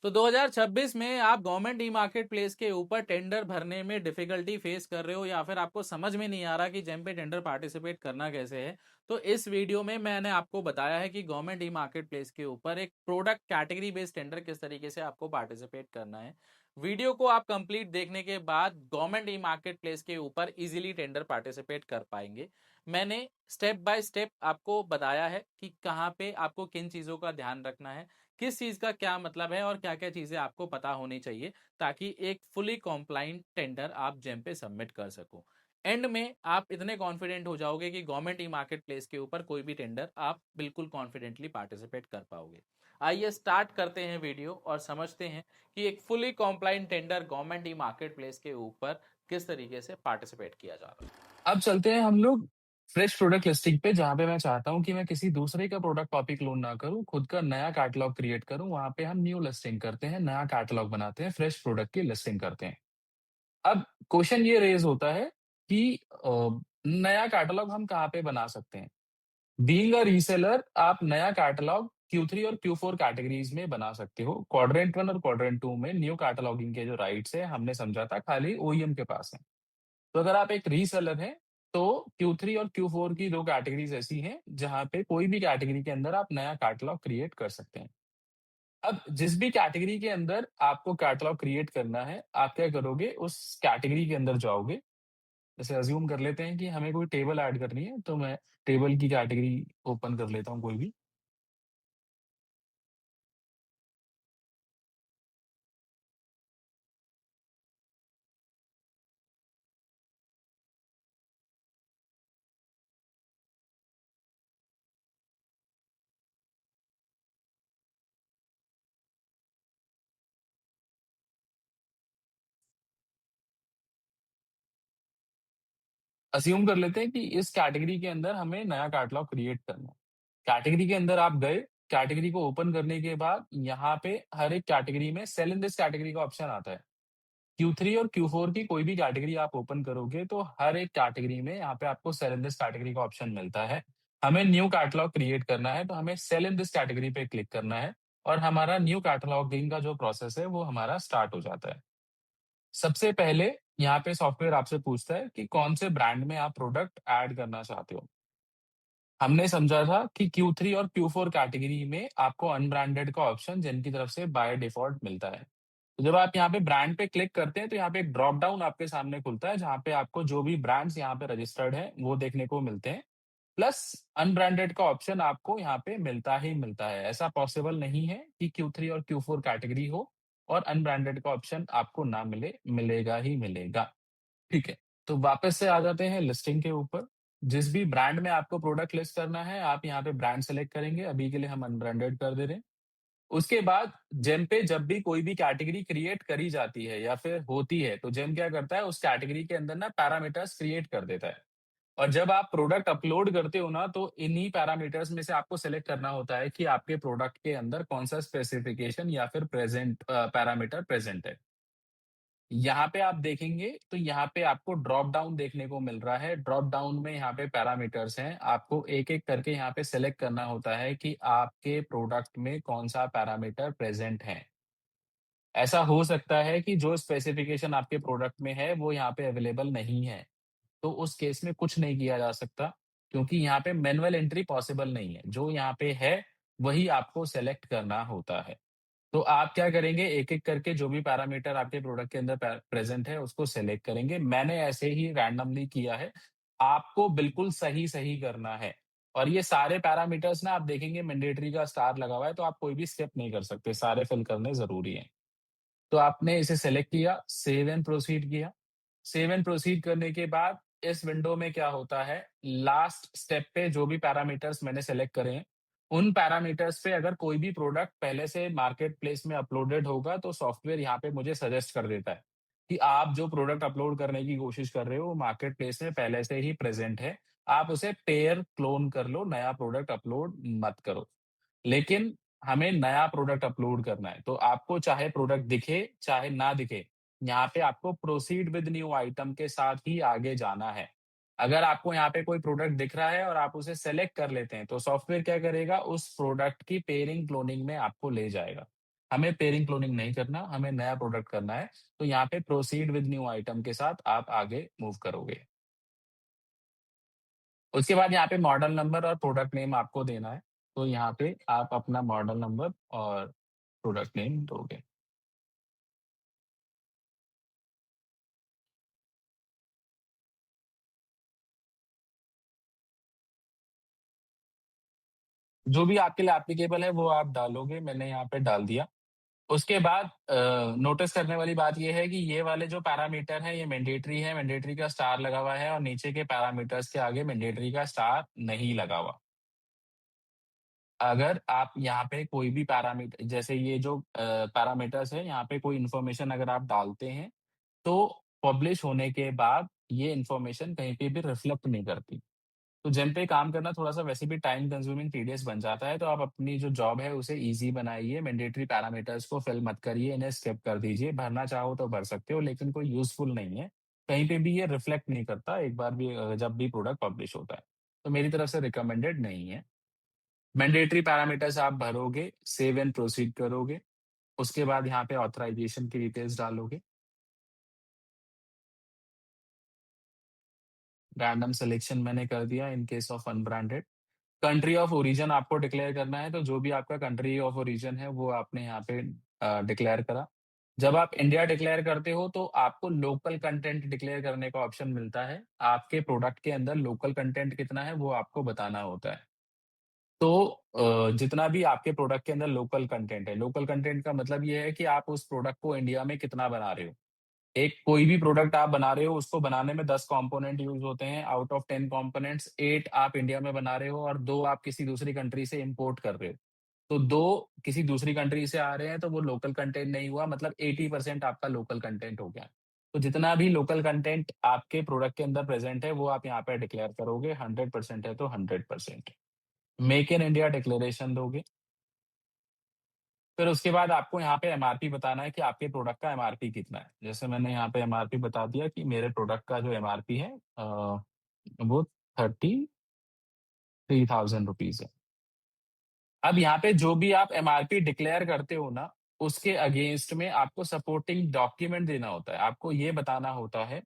तो 2026 में आप गवर्नमेंट ई मार्केट प्लेस के ऊपर टेंडर भरने में डिफिकल्टी फेस कर रहे हो या फिर आपको समझ में नहीं आ रहा कि जेम पे टेंडर पार्टिसिपेट करना कैसे है, तो इस वीडियो में मैंने आपको बताया है कि गवर्नमेंट ई मार्केट प्लेस के ऊपर एक प्रोडक्ट कैटेगरी बेस्ड टेंडर किस तरीके से आपको पार्टिसिपेट करना है। वीडियो को आप कंप्लीट देखने के बाद गवर्नमेंट ई मार्केट प्लेस के ऊपर इजीली टेंडर पार्टिसिपेट कर पाएंगे। मैंने स्टेप बाय स्टेप आपको बताया है कि कहाँ पे आपको किन चीज़ों का ध्यान रखना है, किस चीज का क्या मतलब है और क्या क्या चीजें आपको पता होनी चाहिए ताकि एक फुली कॉम्प्लाइंट टेंडर आप जेम पे सबमिट कर सको। एंड में आप इतने कॉन्फिडेंट हो जाओगे कि गवर्नमेंट ई मार्केट प्लेस के ऊपर कोई भी टेंडर आप बिल्कुल कॉन्फिडेंटली पार्टिसिपेट कर पाओगे। आइए स्टार्ट करते हैं वीडियो और समझते हैं कि एक fully compliant tender government e market place के ऊपर किस तरीके से पार्टिसिपेट किया जा रहा है। अब चलते हैं हम लोग फ्रेश प्रोडक्ट लिस्टिंग पे, जहाँ पे मैं चाहता हूँ कि मैं किसी दूसरे का प्रोडक्ट कॉपी क्लोन ना करूँ, खुद का नया कैटलॉग क्रिएट करूँ। वहां पे हम न्यू लिस्टिंग करते हैं, नया कैटलॉग बनाते हैं, फ्रेश प्रोडक्ट की लिस्टिंग करते हैं। अब क्वेश्चन ये रेज होता है कि नया कैटलॉग हम कहाँ पे बना सकते हैं। बीइंग अ रीसेलर, आप नया कैटलॉग Q3 और Q4 कैटेगरीज में बना सकते हो। क्वाड्रेंट 1 और क्वाड्रेंट 2 में न्यू कैटलॉगिंग के जो राइट्स है, हमने समझा था खाली ओईएम के पास है। तो अगर आप एक रीसेलर हैं, तो Q3 और Q4 की दो कैटेगरीज ऐसी हैं जहां पे कोई भी कैटेगरी के अंदर आप नया कैटलॉग क्रिएट कर सकते हैं। अब जिस भी कैटेगरी के अंदर आपको कैटलॉग क्रिएट करना है, आप क्या करोगे, उस कैटेगरी के अंदर जाओगे। जैसे अज्यूम कर लेते हैं कि हमें कोई टेबल ऐड करनी है, तो मैं टेबल की कैटेगरी ओपन कर लेता हूँ कोई भी। अज्यूम कर लेते हैं कि इस कैटेगरी के अंदर हमें नया कैटलॉग क्रिएट करना है। कैटेगरी के अंदर आप गए, कैटेगरी को ओपन करने के बाद यहाँ पे हर एक कैटेगरी में सेल इन दिस कैटेगरी का ऑप्शन आता है। Q3 और Q4 की कोई भी कैटेगरी आप ओपन करोगे, तो हर एक कैटेगरी में यहाँ पे आपको सेल इन दिस कैटेगरी का ऑप्शन मिलता है। हमें न्यू कैटलॉग क्रिएट करना है, तो हमें सेल इन दिस कैटेगरी पे क्लिक करना है और हमारा न्यू कैटलॉगिंग का जो प्रोसेस है वो हमारा स्टार्ट हो जाता है। सबसे पहले यहाँ पे सॉफ्टवेयर आपसे पूछता है कि कौन से ब्रांड में आप प्रोडक्ट ऐड करना चाहते हो। हमने समझा था कि Q3 और Q4 कैटेगरी में आपको अनब्रांडेड का ऑप्शन जिनकी तरफ से बाय डिफॉल्ट मिलता है। तो जब आप यहाँ पे ब्रांड पे क्लिक करते हैं, तो यहाँ पे एक ड्रॉप डाउन आपके सामने खुलता है, जहाँ पे आपको जो भी ब्रांड्स यहाँ पे रजिस्टर्ड है वो देखने को मिलते हैं। प्लस अनब्रांडेड का ऑप्शन आपको यहाँ पे मिलता ही मिलता है। ऐसा पॉसिबल नहीं है कि Q3 और Q4 कैटेगरी हो और अनब्रांडेड का ऑप्शन आपको ना मिले, मिलेगा ही मिलेगा। ठीक है, तो वापस से आ जाते हैं लिस्टिंग के ऊपर। जिस भी ब्रांड में आपको प्रोडक्ट लिस्ट करना है, आप यहाँ पे ब्रांड सेलेक्ट करेंगे। अभी के लिए हम अनब्रांडेड कर दे रहे हैं। उसके बाद जेम पे जब भी कोई भी कैटेगरी क्रिएट करी जाती है या फिर होती है, तो जेम क्या करता है, उस कैटेगरी के अंदर ना पैरामीटर्स क्रिएट कर देता है। और जब आप प्रोडक्ट अपलोड करते हो ना, तो इन्हीं पैरामीटर्स में से आपको सेलेक्ट करना होता है कि आपके प्रोडक्ट के अंदर कौन सा स्पेसिफिकेशन या फिर प्रेजेंट पैरामीटर प्रेजेंट है। यहाँ पे आप देखेंगे तो यहाँ पे आपको ड्रॉप डाउन देखने को मिल रहा है। ड्रॉप डाउन में यहाँ पे पैरामीटर्स हैं। आपको एक-एक करके यहाँ पे सेलेक्ट करना होता है कि आपके प्रोडक्ट में कौन-सा पैरामीटर प्रेज़ेंट है। ऐसा हो सकता है कि जो स्पेसिफिकेशन आपके प्रोडक्ट में है, वो यहाँ पे अवेलेबल नहीं है। तो उस केस में कुछ नहीं किया जा सकता, क्योंकि यहाँ पे मैनुअल एंट्री पॉसिबल नहीं है। जो यहाँ पे है, वही आपको सेलेक्ट करना होता है। तो आप क्या करेंगे, एक-एक करके जो भी पैरामीटर आपके प्रोडक्ट के अंदर प्रेज़ेंट है, उसको सेलेक्ट करेंगे। मैंने ऐसे ही रैंडमली किया है। आपको बिल्कुल सही-सही करना है। और ये सारे पैरामीटर्स ना आप देखेंगे मैंडेटरी का स्टार लगा हुआ है, तो आप कोई भी स्किप नहीं कर सकते, सारे फिल करने ज़रूरी हैं। तो आपने इसे सेलेक्ट किया, सेव एंड प्रोसीड किया। सेव एंड प्रोसीड करने के बाद इस विंडो में क्या होता है, लास्ट स्टेप पे जो भी पैरामीटर्स मैंने सेलेक्ट करे हैं, उन पैरामीटर्स पे अगर कोई भी प्रोडक्ट पहले से मार्केट प्लेस में अपलोडेड होगा, तो सॉफ्टवेयर यहाँ पे मुझे सजेस्ट कर देता है कि आप जो प्रोडक्ट अपलोड करने की कोशिश कर रहे हो, वो मार्केट प्लेस में पहले से ही प्रेज़ेंट है। आप उसे पेयर क्लोन कर लो, नया प्रोडक्ट अपलोड मत करो। लेकिन हमें नया प्रोडक्ट अपलोड करना है, तो आपको चाहे प्रोडक्ट दिखे, चाहे ना दिखे, यहाँ पे आपको प्रोसीड विद न्यू आइटम के साथ ही आगे जाना है। अगर आपको यहाँ पे कोई प्रोडक्ट दिख रहा है और आप उसे सेलेक्ट कर लेते हैं, तो सॉफ्टवेयर क्या करेगा, उस प्रोडक्ट की पेयरिंग क्लोनिंग में आपको ले जाएगा। हमें पेयरिंग क्लोनिंग नहीं करना, हमें नया प्रोडक्ट करना है। तो यहाँ पे प्रोसीड विद न्यू आइटम के साथ आप आगे मूव करोगे। उसके बाद यहाँ पे मॉडल नंबर और प्रोडक्ट नेम आपको देना है। तो यहाँ पे आप अपना मॉडल नंबर और प्रोडक्ट नेम दोगे। जो भी आपके लिए एप्लीकेबल है वो आप डालोगे, मैंने यहाँ पे डाल दिया। उसके बाद नोटिस करने वाली बात ये है कि ये वाले जो पैरामीटर हैं ये मैंडेटरी है, मैंडेटरी का स्टार लगा हुआ है और नीचे के पैरामीटर्स के आगे मैंडेटरी का स्टार नहीं लगा हुआ। अगर आप यहाँ पे कोई भी पैरामीटर जैसे ये जो पैरामीटर्स है यहाँ पे कोई इन्फॉर्मेशन अगर आप डालते हैं, तो पब्लिश होने के बाद ये इन्फॉर्मेशन कहीं पे भी रिफ्लेक्ट नहीं करती। तो जेम पे काम करना थोड़ा-सा वैसे भी टाइम कंज्यूमिंग टीडियस बन जाता है, तो आप अपनी जो जॉब है उसे ईज़ी बनाइए, मैंडेटरी पैरामीटर्स को फिल मत करिए, इन्हें स्किप कर दीजिए, भरना चाहो तो भर सकते हो लेकिन कोई यूज़फुल नहीं है। कहीं पे भी ये रिफ्लेक्ट नहीं करता एक बार भी जब भी प्रोडक्ट पब्लिश होता है। तो मेरी तरफ से रिकमेंडेड नहीं है। मैंडेटरी पैरामीटर्स आप भरोगे, सेव एंड प्रोसीड करोगे, उसके बाद यहाँ पे ऑथराइज़ेशन की डिटेल्स डालोगे। रैंडम सिलेक्शन मैंने कर दिया in case of unbranded. Country of origin आपको डिक्लेयर करना है, तो जो भी आपका कंट्री ऑफ ओरिजिन है, वो आपने यहाँ पे डिक्लेयर करा। जब आप इंडिया डिक्लेयर करते हो, तो आपको लोकल कंटेंट डिक्लेयर करने का ऑप्शन मिलता है। आपके प्रोडक्ट के अंदर लोकल कंटेंट कितना है, वो आपको बताना होता है। तो जितना भी आपके प्रोडक्ट के अंदर लोकल कंटेंट का मतलब ये है कि आप उस प्रोडक्ट को इंडिया में कितना बना रहे हो। एक कोई भी प्रोडक्ट आप बना रहे हो, उसको बनाने में 10 कंपोनेंट यूज़ होते हैं। आउट ऑफ 10 कंपोनेंट्स 8 आप इंडिया में बना रहे हो और 2 आप किसी दूसरी कंट्री से इम्पोर्ट कर रहे हो। तो 2 किसी दूसरी कंट्री से आ रहे हैं, तो वो लोकल कंटेंट नहीं हुआ, मतलब 80% आपका लोकल कंटेंट हो गया। तो जितना भी लोकल कंटेंट आपके प्रोडक्ट के अंदर प्रेज़ेंट है, वो आप यहाँ पे डिक्लेयर करोगे। 100% है तो 100%। मेक इन इंडिया डिक्लेरेशन दोगे। फिर उसके बाद आपको यहाँ पे एमआरपी बताना है कि आपके प्रोडक्ट का एमआरपी कितना है। जैसे मैंने यहाँ पे एमआरपी बता दिया कि मेरे प्रोडक्ट का जो एमआरपी है वो 33,000 रुपीज़ है। अब यहाँ पे जो भी आप एमआरपी डिक्लेयर करते हो ना, उसके अगेंस्ट में आपको सपोर्टिंग डॉक्यूमेंट देना होता है। आपको ये बताना होता है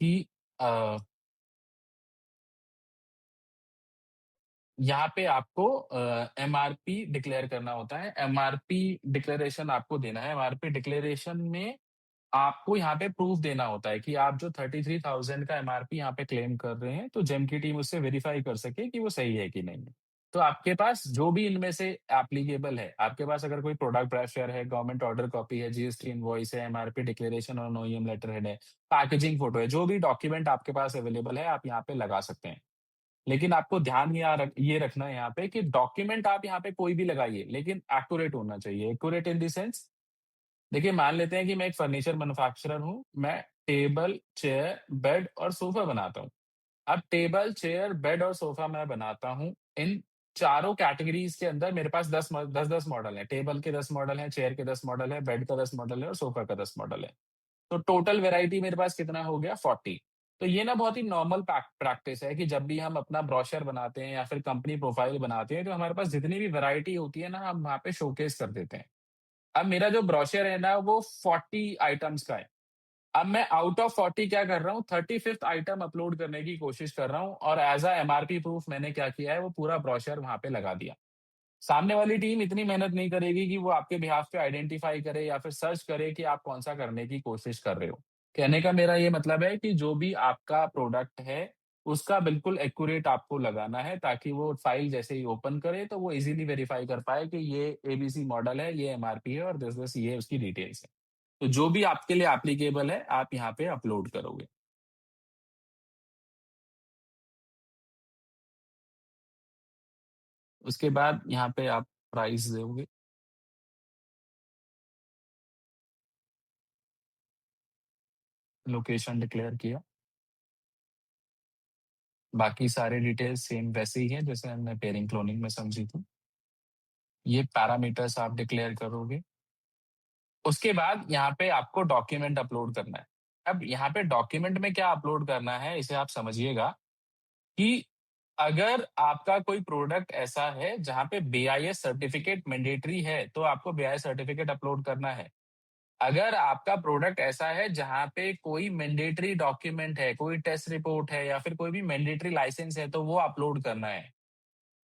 कि अ, यहाँ पे आपको एमआरपी डिक्लेयर करना होता है। एमआरपी डिक्लेरेशन आपको देना है। एमआरपी डिक्लेरेशन में आपको यहाँ पे प्रूफ देना होता है कि आप जो 33,000 का एमआरपी यहाँ पे क्लेम कर रहे हैं, तो जेम की टीम उससे वेरीफाई कर सके कि वो सही है कि नहीं। तो आपके पास जो भी इनमें से एप्लीकेबल है, आपके पास अगर कोई प्रोडक्ट ब्रोशर है, गवर्नमेंट ऑर्डर कॉपी है, जीएसटी इनवॉइस है, एमआरपी डिक्लेरेशन और ओईएम लेटर हेड है, पैकेजिंग फोटो है, जो भी डॉक्यूमेंट आपके पास अवेलेबल है, आप यहाँ पे लगा सकते हैं। लेकिन आपको ध्यान ये रखना है यहाँ पे कि डॉक्यूमेंट आप यहाँ पे कोई भी लगाइए, लेकिन एक्यूरेट होना चाहिए। एक्यूरेट इन द सेंस, देखिए मान लेते हैं कि मैं एक फर्नीचर मैन्युफैक्चरर हूँ, मैं टेबल, चेयर, बेड और सोफा बनाता हूँ। अब टेबल, चेयर, बेड और सोफा मैं बनाता हूँ, इन चारों कैटेगरीज़ के अंदर मेरे पास 10-10 मॉडल हैं। टेबल के 10 मॉडल हैं, चेयर के 10 मॉडल हैं, बेड का 10 मॉडल है और सोफा का 10 मॉडल है। तो टोटल वैरायटी मेरे पास कितना हो गया 40। तो ये ना बहुत ही नॉर्मल प्रैक्टिस है कि जब भी हम अपना ब्रोशर बनाते हैं या फिर कंपनी प्रोफाइल बनाते हैं, तो हमारे पास जितनी भी वैरायटी होती है ना, हम वहाँ पे शोकेस कर देते हैं। अब मेरा जो ब्रोशर है ना, वो 40 आइटम्स का है। अब मैं आउट ऑफ 40 क्या कर रहा हूँ, 35th आइटम अपलोड करने की कोशिश कर रहा हूँ और एज़ अ एमआरपी प्रूफ मैंने क्या किया है, वो पूरा ब्रोशर वहाँ पे लगा दिया। सामने वाली टीम इतनी मेहनत नहीं करेगी कि वो आपके बिहाफ पे आइडेंटिफाई करे या फिर सर्च करे कि आप कौन-सा करने की कोशिश कर रहे हो। कहने का मेरा ये मतलब है कि जो भी आपका प्रोडक्ट है, उसका बिल्कुल एक्यूरेट आपको लगाना है ताकि वो फाइल जैसे ही ओपन करे तो वो इज़िली वेरीफाई कर पाए कि ये एबीसी मॉडल है, ये एमआरपी है और दिस-दिस ये उसकी डिटेल्स है। तो जो भी आपके लिए एप्लीकेबल है, आप यहाँ पे अपलोड करोगे। उसके बाद यहाँ पे आप प्राइस दोगे, लोकेशन डिक्लेयर किया। बाकी सारे डिटेल्स सेम वैसे ही हैं जैसे हमने पेयरिंग क्लोनिंग में समझी थी। ये पैरामीटर्स आप डिक्लेयर करोगे। उसके बाद यहाँ पे आपको डॉक्यूमेंट अपलोड करना है। अब यहाँ पे डॉक्यूमेंट में क्या अपलोड करना है, इसे आप समझिएगा कि अगर आपका कोई प्रोडक्ट ऐसा है जहाँ पे बीआईएस सर्टिफिकेट मैंडेटरी है, तो आपको बीआईएस सर्टिफिकेट अपलोड करना है। अगर आपका प्रोडक्ट ऐसा है जहाँ पे कोई मैंडेटरी डॉक्यूमेंट है, कोई टेस्ट रिपोर्ट है या फिर कोई भी मैंडेटरी लाइसेंस है, तो वो अपलोड करना है।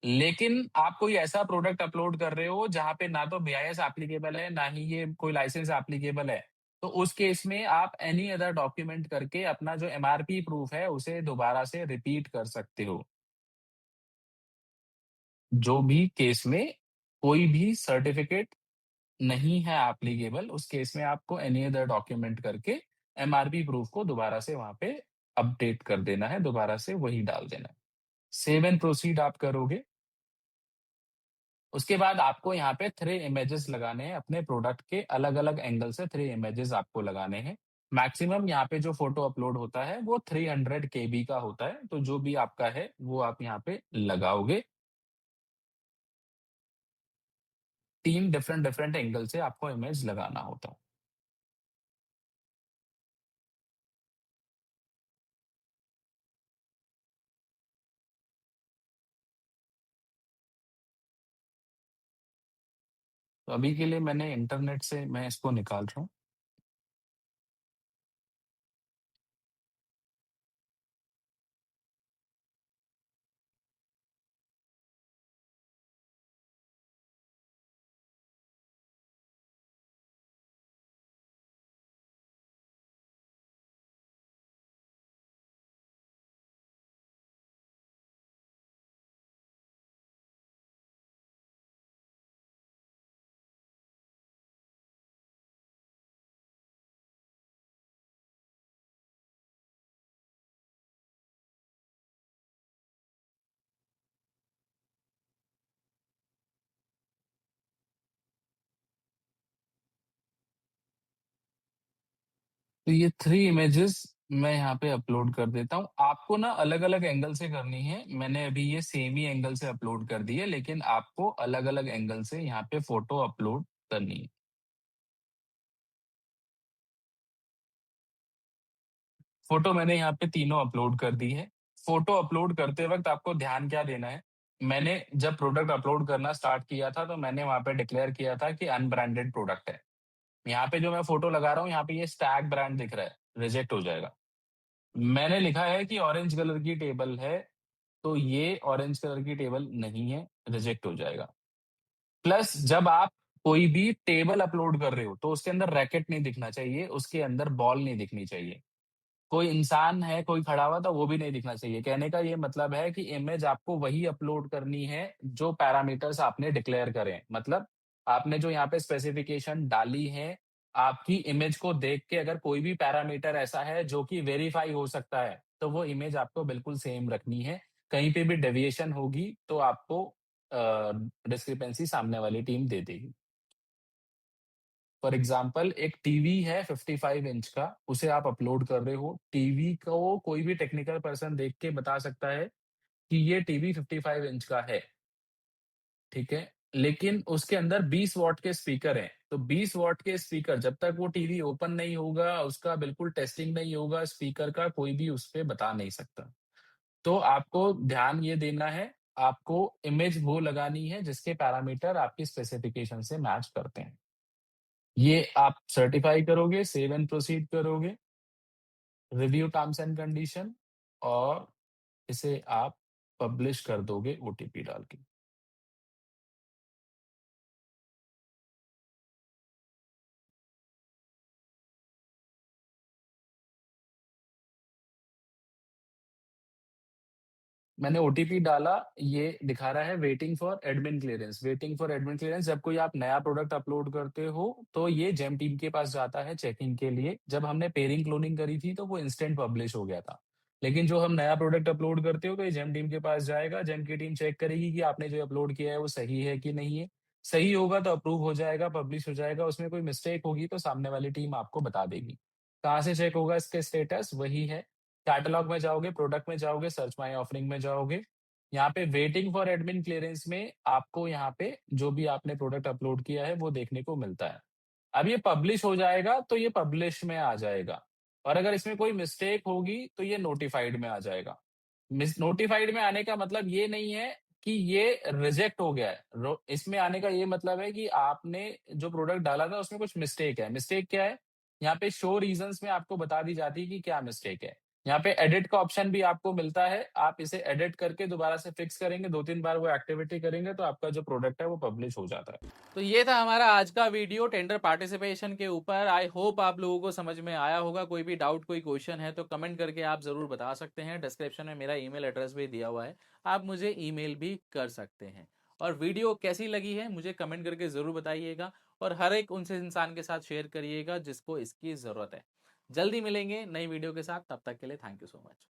लेकिन आप कोई ऐसा प्रोडक्ट अपलोड कर रहे हो जहाँ पे ना तो बीआईएस एप्लीकेबल है, ना ही ये कोई लाइसेंस एप्लीकेबल है, तो उस केस में आप एनी अदर डॉक्यूमेंट करके अपना जो एमआरपी प्रूफ है, उसे दोबारा से रिपीट कर सकते हो। जो भी केस में कोई भी सर्टिफिकेट नहीं है एप्लीकेबल, उस केस में आपको एनी अदर डॉक्यूमेंट करके एमआरपी प्रूफ को दोबारा से वहाँ पे अपडेट कर देना है, दोबारा से वही डाल देना है। सेव एंड प्रोसीड आप करोगे। उसके बाद आपको यहाँ पे 3 इमेजेस लगाने हैं, अपने प्रोडक्ट के अलग-अलग एंगल से 3 इमेजेस आपको लगाने हैं। मैक्सिमम यहाँ पे जो फ़ोटो अपलोड होता है वो 300 केबी का होता है, तो जो भी आपका है वो आप यहाँ पे लगाओगे। 3 डिफरेंट एंगल से आपको इमेज लगाना होता है। तो अभी के लिए मैंने इंटरनेट से मैं इसको निकाल रहा हूँ। तो ये 3 इमेजेस मैं यहाँ पे अपलोड कर देता हूँ। आपको ना अलग-अलग एंगल से करनी है। मैंने अभी ये सेम ही एंगल से अपलोड कर दी है, लेकिन आपको अलग-अलग एंगल से यहाँ पे फ़ोटो अपलोड करनी है। फ़ोटो मैंने यहाँ पे तीनों अपलोड कर दी है। फ़ोटो अपलोड करते वक़्त आपको ध्यान क्या देना है, मैंने जब प्रोडक्ट अपलोड करना स्टार्ट किया था, तो मैंने वहाँ पे डिक्लेयर किया था कि अनब्रांडेड प्रोडक्ट है। यहाँ पे जो मैं फ़ोटो लगा रहा हूँ, यहाँ पे ये स्टैग ब्रांड दिख रहा है, रिजेक्ट हो जाएगा। मैंने लिखा है कि ऑरेंज कलर की टेबल है, तो ये ऑरेंज कलर की टेबल नहीं है, रिजेक्ट हो जाएगा। प्लस जब आप कोई भी टेबल अपलोड कर रहे हो, तो उसके अंदर रैकेट नहीं दिखना चाहिए, उसके अंदर बॉल नहीं दिखनी चाहिए। कोई इंसान है, कोई खड़ा हुआ तो वो भी नहीं दिखना चाहिए। कहने का ये मतलब है कि इमेज आपको वही अपलोड करनी है, जो पैरामीटर्स आपने डिक्लेयर करे हैं। मतलब आपने जो यहाँ पे स्पेसिफिकेशन डाली है, आपकी इमेज को देख के अगर कोई भी पैरामीटर ऐसा है जो कि वेरीफाई हो सकता है, तो वो इमेज आपको बिल्कुल सेम रखनी है। कहीं पे भी डेविएशन होगी, तो आपको डिस्क्रिपेंसी सामने वाली टीम दे देगी। फॉर एग्जाम्पल एक टीवी है 55 इंच का, उसे आप अपलोड कर रहे हो। टीवी को कोई भी टेक्निकल पर्सन देख के बता सकता है कि ये टीवी 55 इंच का है, ठीक है? लेकिन उसके अंदर 20 वॉट के स्पीकर हैं, तो 20 वॉट के स्पीकर जब तक वो टीवी ओपन नहीं होगा, उसका बिल्कुल टेस्टिंग नहीं होगा स्पीकर का, कोई भी उस पे बता नहीं सकता। तो आपको ध्यान ये देना है, आपको इमेज वो लगानी है जिसके पैरामीटर आपकी स्पेसिफिकेशन से मैच करते हैं। ये आप सर्टिफ़ाई करोगे, सेव एंड प्रोसीड करोगे, रिव्यू टर्म्स एंड कंडीशन और इसे आप पब्लिश कर दोगे ओटीपी डाल के। मैंने ओटीपी डाला, ये दिखा रहा है waiting for admin clearance. Waiting for admin clearance जब कोई आप नया प्रोडक्ट अपलोड करते हो, तो ये जेम टीम के पास जाता है चेकिंग के लिए। जब हमने पेयरिंग क्लोनिंग करी थी, तो वो इंस्टेंट पब्लिश हो गया था। लेकिन जो हम नया प्रोडक्ट अपलोड करते हो, तो ये जेम टीम के पास जाएगा, जेम की टीम चेक करेगी कि आपने जो अपलोड किया है, वो सही है कि नहीं है। सही होगा तो अप्रूव हो जाएगा, पब्लिश हो जाएगा, उसमें कोई मिस्टेक होगी तो सामने वाली टीम आपको बता देगी। कहाँ से चेक होगा इसके स्टेटस? वही है, कैटलॉग में जाओगे, प्रोडक्ट में जाओगे, सर्च माय ऑफरिंग में जाओगे। यहाँ पे वेटिंग फॉर एडमिन क्लीयरेंस में आपको यहाँ पे जो भी आपने प्रोडक्ट अपलोड किया है वो देखने को मिलता है। अब ये पब्लिश हो जाएगा तो ये पब्लिश में आ जाएगा और अगर इसमें कोई मिस्टेक होगी तो ये नोटिफाइड में आ जाएगा। मिस नोटिफाइड में आने का मतलब ये नहीं है कि ये रिजेक्ट हो गया है। इसमें आने का ये मतलब है कि आपने जो प्रोडक्ट डाला था उसमें कुछ मिस्टेक है। मिस्टेक क्या है? यहाँ पे शो रीजंस में आपको बता दी जाती है कि क्या मिस्टेक है। यहाँ पे एडिट का ऑप्शन भी आपको मिलता है। आप इसे एडिट करके दोबारा से फिक्स करेंगे, 2-3 बार वो एक्टिविटी करेंगे तो आपका जो प्रोडक्ट है वो पब्लिश हो जाता है। तो ये था हमारा आज का वीडियो टेंडर पार्टिसिपेशन के ऊपर। आई होप आप लोगों को समझ में आया होगा। कोई भी डाउट, कोई क्वेश्चन है तो कमेंट करके आप ज़रूर बता सकते हैं। डिस्क्रिप्शन में मेरा ईमेल एड्रेस भी दिया हुआ है, आप मुझे ईमेल भी कर सकते हैं। और वीडियो कैसी लगी है मुझे कमेंट करके ज़रूर बताइएगा, और हर एक उनसे इंसान के साथ शेयर करिएगा जिसको इसकी ज़रूरत है। जल्दी मिलेंगे नई वीडियो के साथ, तब तक के लिए थैंक यू सो मच।